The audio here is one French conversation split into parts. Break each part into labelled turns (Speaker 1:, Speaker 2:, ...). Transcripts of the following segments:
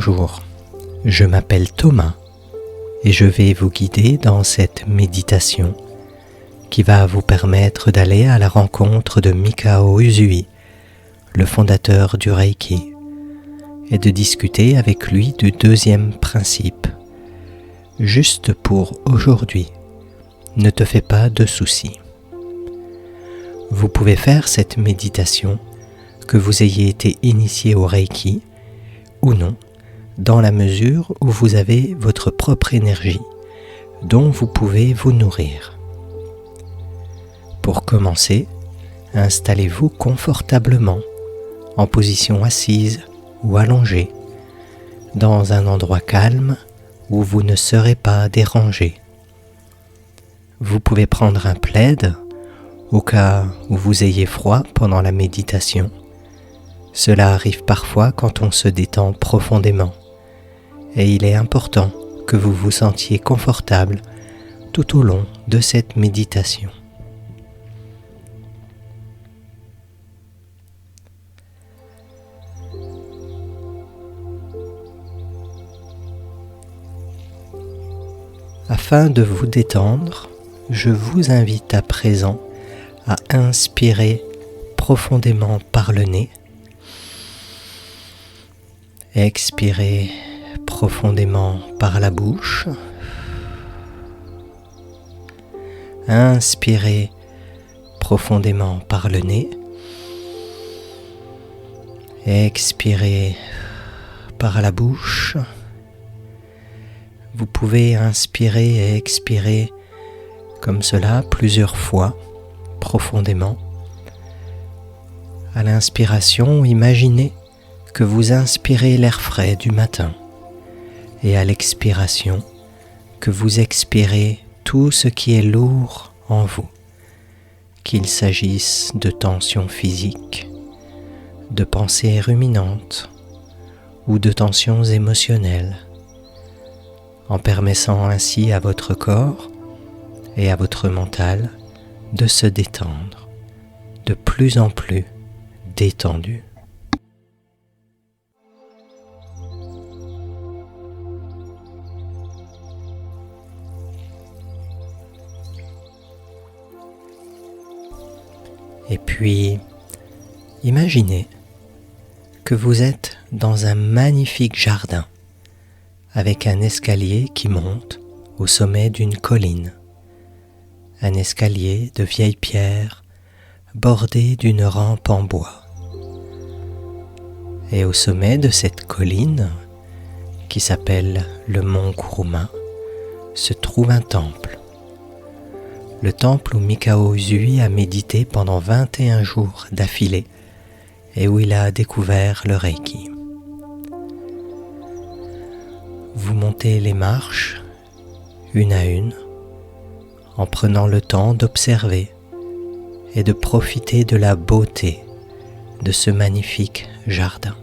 Speaker 1: Bonjour, je m'appelle Thomas et je vais vous guider dans cette méditation qui va vous permettre d'aller à la rencontre de Mikao Usui, le fondateur du Reiki, et de discuter avec lui du deuxième principe. Juste pour aujourd'hui, ne te fais pas de soucis. Vous pouvez faire cette méditation que vous ayez été initié au Reiki ou non, dans la mesure où vous avez votre propre énergie dont vous pouvez vous nourrir. Pour commencer, installez-vous confortablement en position assise ou allongée, dans un endroit calme où vous ne serez pas dérangé. Vous pouvez prendre un plaid au cas où vous ayez froid pendant la méditation. Cela arrive parfois quand on se détend profondément et il est important que vous vous sentiez confortable tout au long de cette méditation. Afin de vous détendre, je vous invite à présent à inspirer profondément par le nez. Expirez profondément par la bouche. Inspirez profondément par le nez. Expirez par la bouche. Vous pouvez inspirer et expirer comme cela plusieurs fois, profondément. À l'inspiration, imaginez que vous inspirez l'air frais du matin et à l'expiration, que vous expirez tout ce qui est lourd en vous, qu'il s'agisse de tensions physiques, de pensées ruminantes ou de tensions émotionnelles, en permettant ainsi à votre corps et à votre mental de se détendre, de plus en plus détendu. Et puis, imaginez que vous êtes dans un magnifique jardin avec un escalier qui monte au sommet d'une colline. Un escalier de vieilles pierres bordé d'une rampe en bois. Et au sommet de cette colline, qui s'appelle le mont Kuruma, se trouve un temple. Le temple où Mikao Usui a médité pendant 21 jours d'affilée et où il a découvert le Reiki. Vous montez les marches, une à une, en prenant le temps d'observer et de profiter de la beauté de ce magnifique jardin.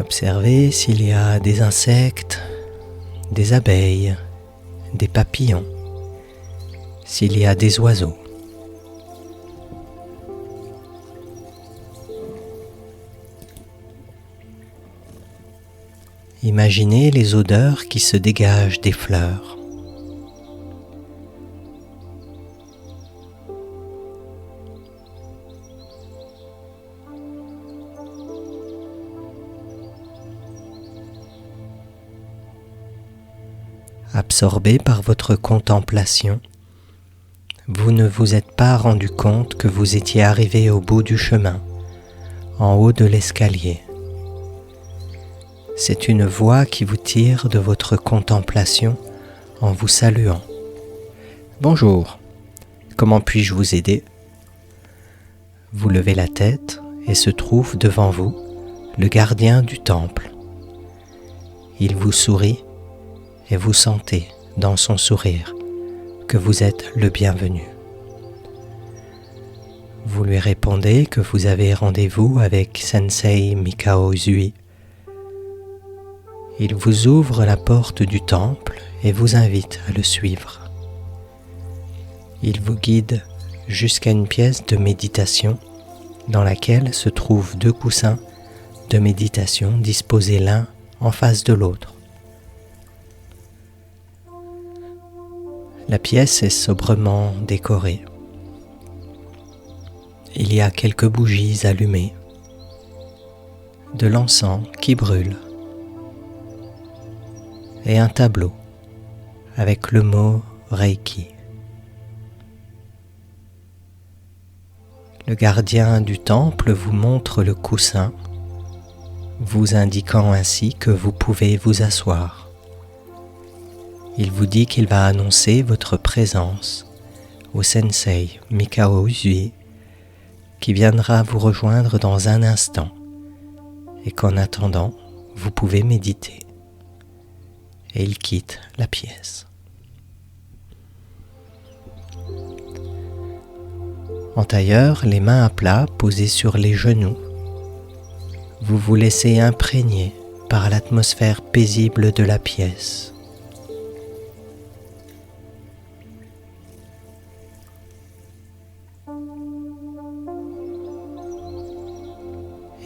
Speaker 1: Observez s'il y a des insectes, des abeilles, des papillons, s'il y a des oiseaux. Imaginez les odeurs qui se dégagent des fleurs. Absorbé par votre contemplation, vous ne vous êtes pas rendu compte que vous étiez arrivé au bout du chemin, en haut de l'escalier. C'est une voix qui vous tire de votre contemplation en vous saluant. « Bonjour, comment puis-je vous aider ?» Vous levez la tête et se trouve devant vous le gardien du temple. Il vous sourit et vous sentez dans son sourire que vous êtes le bienvenu. Vous lui répondez que vous avez rendez-vous avec Sensei Mikao Usui. Il vous ouvre la porte du temple et vous invite à le suivre. Il vous guide jusqu'à une pièce de méditation dans laquelle se trouvent 2 coussins de méditation disposés l'un en face de l'autre. La pièce est sobrement décorée. Il y a quelques bougies allumées, de l'encens qui brûle et un tableau avec le mot Reiki. Le gardien du temple vous montre le coussin, vous indiquant ainsi que vous pouvez vous asseoir. Il vous dit qu'il va annoncer votre présence au sensei Mikao Usui, qui viendra vous rejoindre dans un instant, et qu'en attendant, vous pouvez méditer. Et il quitte la pièce. En tailleur, les mains à plat posées sur les genoux, vous vous laissez imprégner par l'atmosphère paisible de la pièce.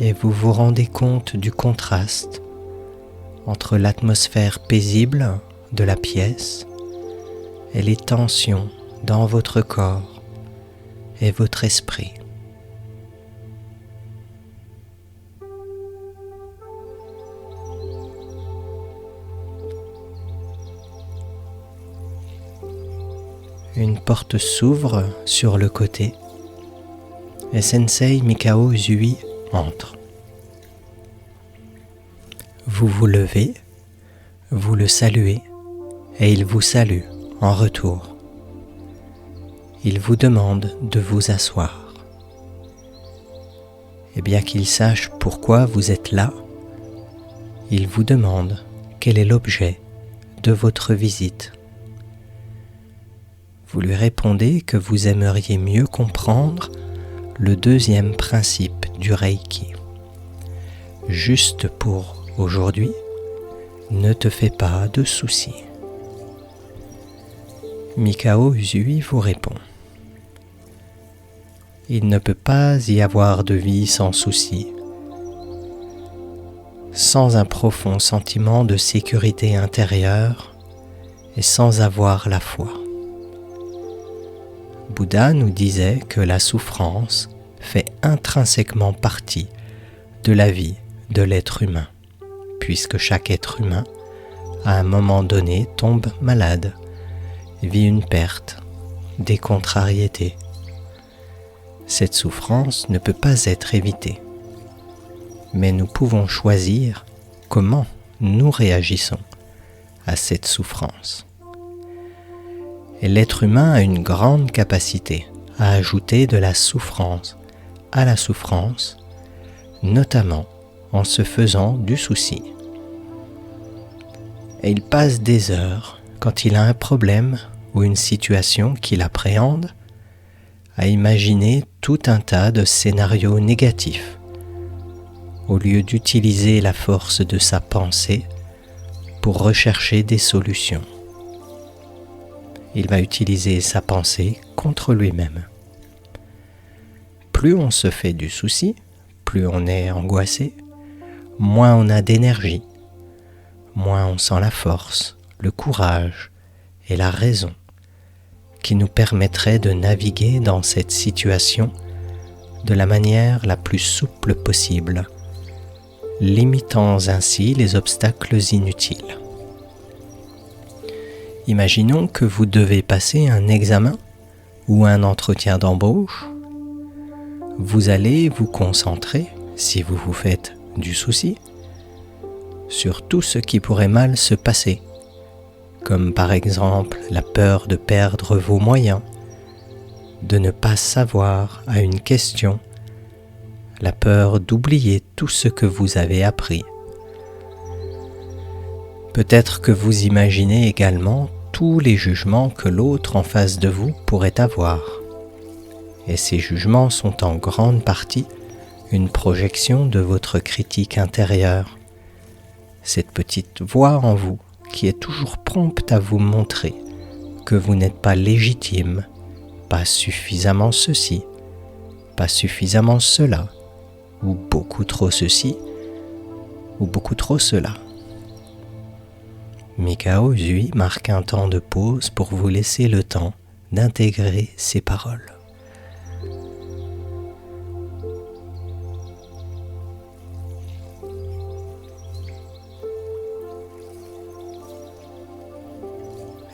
Speaker 1: Et vous vous rendez compte du contraste entre l'atmosphère paisible de la pièce et les tensions dans votre corps et votre esprit. Une porte s'ouvre sur le côté et Sensei Mikao Usui entre. Vous vous levez, vous le saluez et il vous salue en retour. Il vous demande de vous asseoir. Et bien qu'il sache pourquoi vous êtes là, il vous demande quel est l'objet de votre visite. Vous lui répondez que vous aimeriez mieux comprendre le 2e principe du Reiki. Juste pour aujourd'hui, ne te fais pas de soucis. Mikao Usui vous répond. Il ne peut pas y avoir de vie sans soucis, sans un profond sentiment de sécurité intérieure et sans avoir la foi. Bouddha nous disait que la souffrance fait intrinsèquement partie de la vie de l'être humain, puisque chaque être humain, à un moment donné, tombe malade, vit une perte, des contrariétés. Cette souffrance ne peut pas être évitée, mais nous pouvons choisir comment nous réagissons à cette souffrance. Et l'être humain a une grande capacité à ajouter de la souffrance à la souffrance, notamment en se faisant du souci. Et il passe des heures, quand il a un problème ou une situation qu'il appréhende, à imaginer tout un tas de scénarios négatifs, au lieu d'utiliser la force de sa pensée pour rechercher des solutions. Il va utiliser sa pensée contre lui-même. Plus on se fait du souci, plus on est angoissé, moins on a d'énergie, moins on sent la force, le courage et la raison qui nous permettraient de naviguer dans cette situation de la manière la plus souple possible, limitant ainsi les obstacles inutiles. Imaginons que vous devez passer un examen ou un entretien d'embauche. Vous allez vous concentrer, si vous vous faites du souci, sur tout ce qui pourrait mal se passer, comme par exemple la peur de perdre vos moyens, de ne pas savoir à une question, la peur d'oublier tout ce que vous avez appris. Peut-être que vous imaginez également tous les jugements que l'autre en face de vous pourrait avoir. Et ces jugements sont en grande partie une projection de votre critique intérieure, cette petite voix en vous qui est toujours prompte à vous montrer que vous n'êtes pas légitime, pas suffisamment ceci, pas suffisamment cela, ou beaucoup trop ceci, ou beaucoup trop cela. Mikao Usui marque un temps de pause pour vous laisser le temps d'intégrer ces paroles.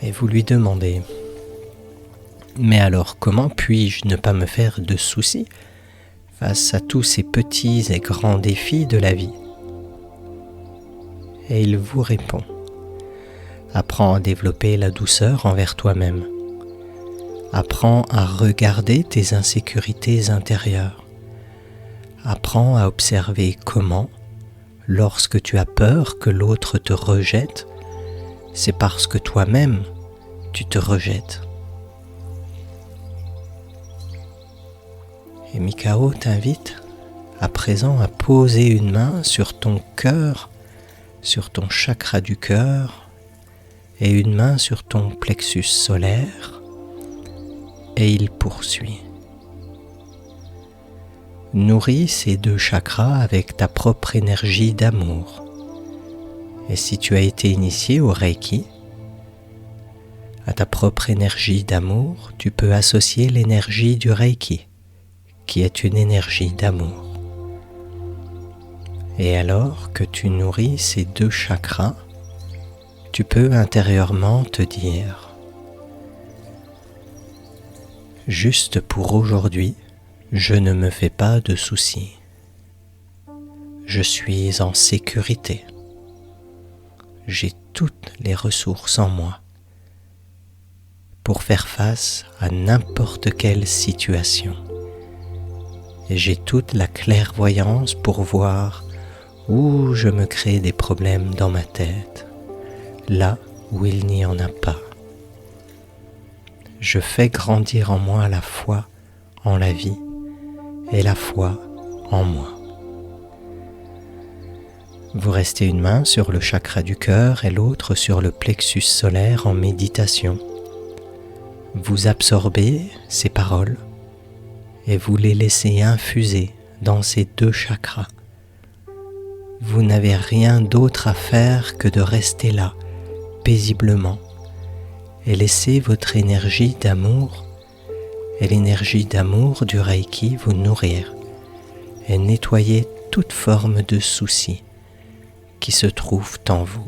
Speaker 1: Et vous lui demandez « Mais alors comment puis-je ne pas me faire de soucis face à tous ces petits et grands défis de la vie ?» Et il vous répond « Apprends à développer la douceur envers toi-même. Apprends à regarder tes insécurités intérieures. Apprends à observer comment, lorsque tu as peur que l'autre te rejette, c'est parce que toi-même, tu te rejettes. » Et Mikao t'invite à présent à poser une main sur ton cœur, sur ton chakra du cœur, et une main sur ton plexus solaire, et il poursuit. Nourris ces deux chakras avec ta propre énergie d'amour. Et si tu as été initié au Reiki, à ta propre énergie d'amour, tu peux associer l'énergie du Reiki, qui est une énergie d'amour. Et alors que tu nourris ces deux chakras, tu peux intérieurement te dire « Juste pour aujourd'hui, je ne me fais pas de soucis. Je suis en sécurité. J'ai toutes les ressources en moi pour faire face à n'importe quelle situation. Et j'ai toute la clairvoyance pour voir où je me crée des problèmes dans ma tête, là où il n'y en a pas. Je fais grandir en moi la foi en la vie et la foi en moi. » Vous restez une main sur le chakra du cœur et l'autre sur le plexus solaire en méditation. Vous absorbez ces paroles et vous les laissez infuser dans ces deux chakras. Vous n'avez rien d'autre à faire que de rester là, paisiblement, et laisser votre énergie d'amour et l'énergie d'amour du Reiki vous nourrir et nettoyer toute forme de soucis qui se trouvent en vous.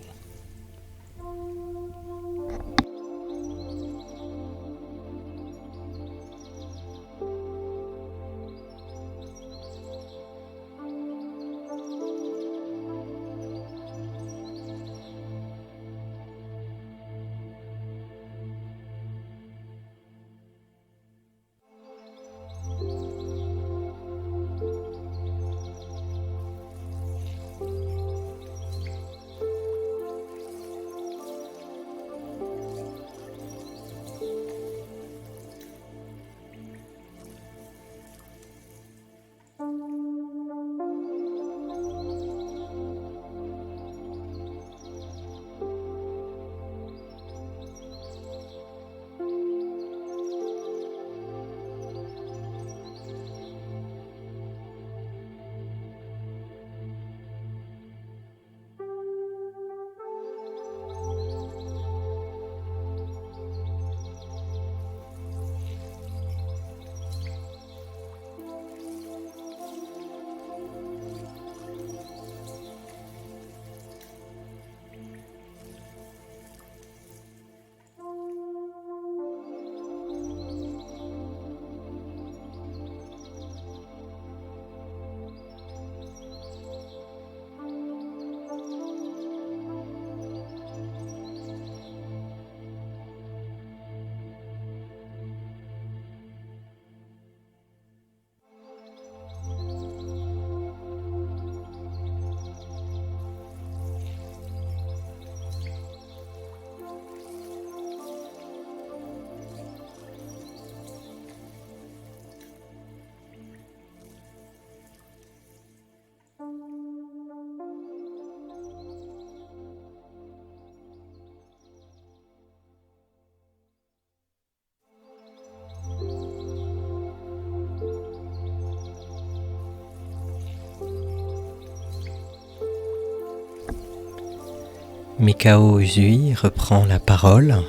Speaker 1: Mikao Usui reprend la parole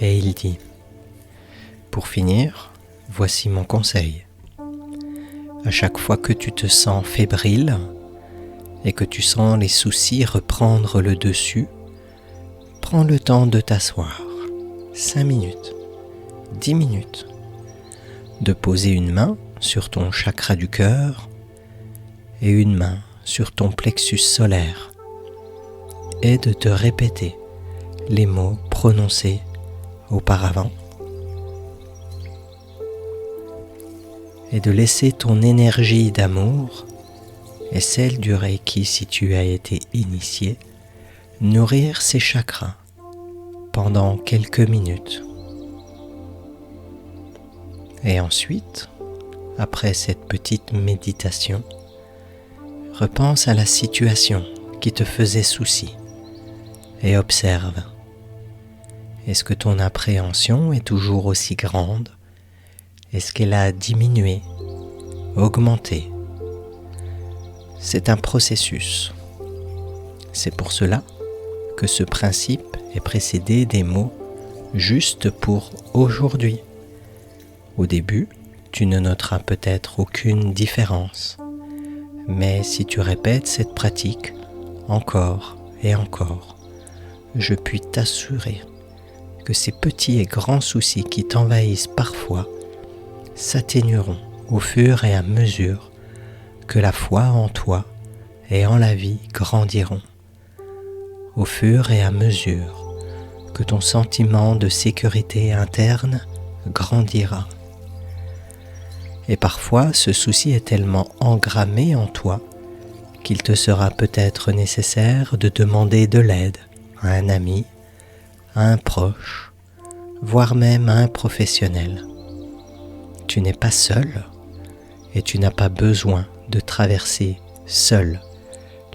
Speaker 1: et il dit : pour finir, voici mon conseil. À chaque fois que tu te sens fébrile et que tu sens les soucis reprendre le dessus, prends le temps de t'asseoir, 5 minutes, 10 minutes, de poser une main sur ton chakra du cœur et une main sur ton plexus solaire et de te répéter les mots prononcés auparavant et de laisser ton énergie d'amour et celle du Reiki si tu as été initié nourrir ces chakras pendant quelques minutes. Et ensuite, après cette petite méditation, repense à la situation qui te faisait souci et observe. Est-ce que ton appréhension est toujours aussi grande ? Est-ce qu'elle a diminué, augmenté ? C'est un processus. C'est pour cela que ce principe est précédé des mots juste pour aujourd'hui. Au début, tu ne noteras peut-être aucune différence, mais si tu répètes cette pratique encore et encore, je puis t'assurer que ces petits et grands soucis qui t'envahissent parfois s'atténueront au fur et à mesure que la foi en toi et en la vie grandiront, au fur et à mesure que ton sentiment de sécurité interne grandira. Et parfois, ce souci est tellement engrammé en toi qu'il te sera peut-être nécessaire de demander de l'aide à un ami, à un proche, voire même à un professionnel. Tu n'es pas seul et tu n'as pas besoin de traverser seul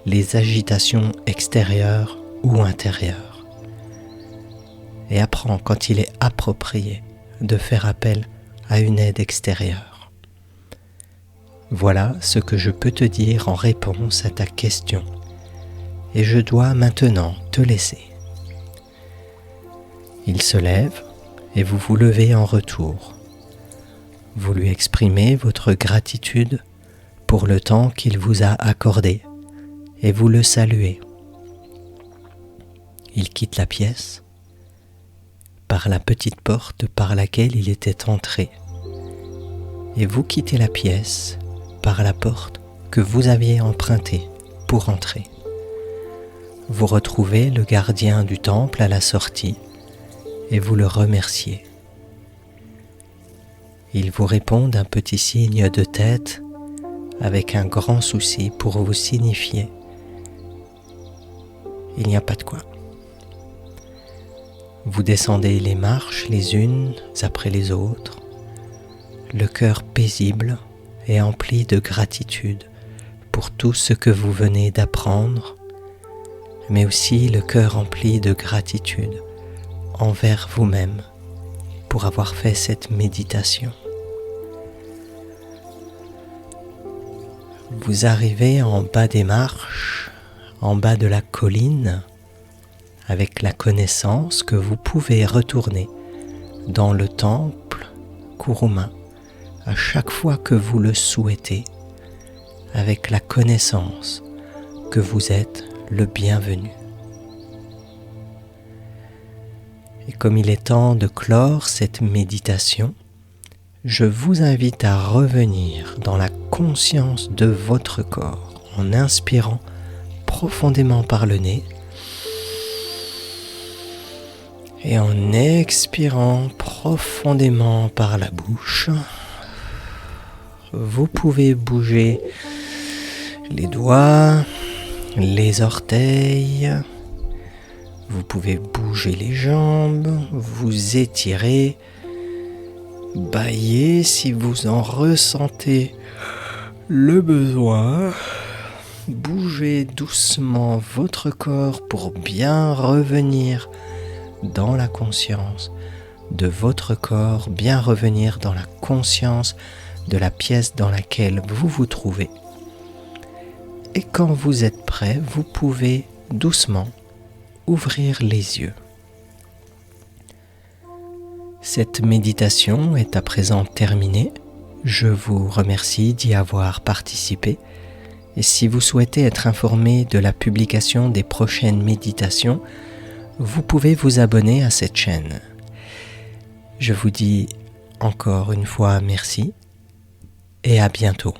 Speaker 1: les agitations extérieures ou intérieures. Et apprends quand il est approprié de faire appel à une aide extérieure. Voilà ce que je peux te dire en réponse à ta question et je dois maintenant te laisser. Il se lève et vous vous levez en retour. Vous lui exprimez votre gratitude pour le temps qu'il vous a accordé et vous le saluez. Il quitte la pièce par la petite porte par laquelle il était entré et vous quittez la pièce par la porte que vous aviez empruntée pour entrer. Vous retrouvez le gardien du temple à la sortie et vous le remerciez. Il vous répond d'un petit signe de tête avec un grand souci pour vous signifier « Il n'y a pas de quoi ». Vous descendez les marches les unes après les autres, le cœur paisible et empli de gratitude pour tout ce que vous venez d'apprendre, mais aussi le cœur empli de gratitude envers vous-même pour avoir fait cette méditation. Vous arrivez en bas des marches, en bas de la colline, avec la connaissance que vous pouvez retourner dans le temple Kuruma à chaque fois que vous le souhaitez, avec la connaissance que vous êtes le bienvenu. Et comme il est temps de clore cette méditation, je vous invite à revenir dans la conscience de votre corps en inspirant profondément par le nez et en expirant profondément par la bouche. Vous pouvez bouger les doigts, les orteils, vous pouvez bouger les jambes, vous étirer, bâiller si vous en ressentez le besoin. Bougez doucement votre corps pour bien revenir dans la conscience de votre corps, bien revenir dans la conscience de la pièce dans laquelle vous vous trouvez. Et quand vous êtes prêt, vous pouvez doucement ouvrir les yeux. Cette méditation est à présent terminée. Je vous remercie d'y avoir participé. Et si vous souhaitez être informé de la publication des prochaines méditations, vous pouvez vous abonner à cette chaîne. Je vous dis encore une fois merci et à bientôt.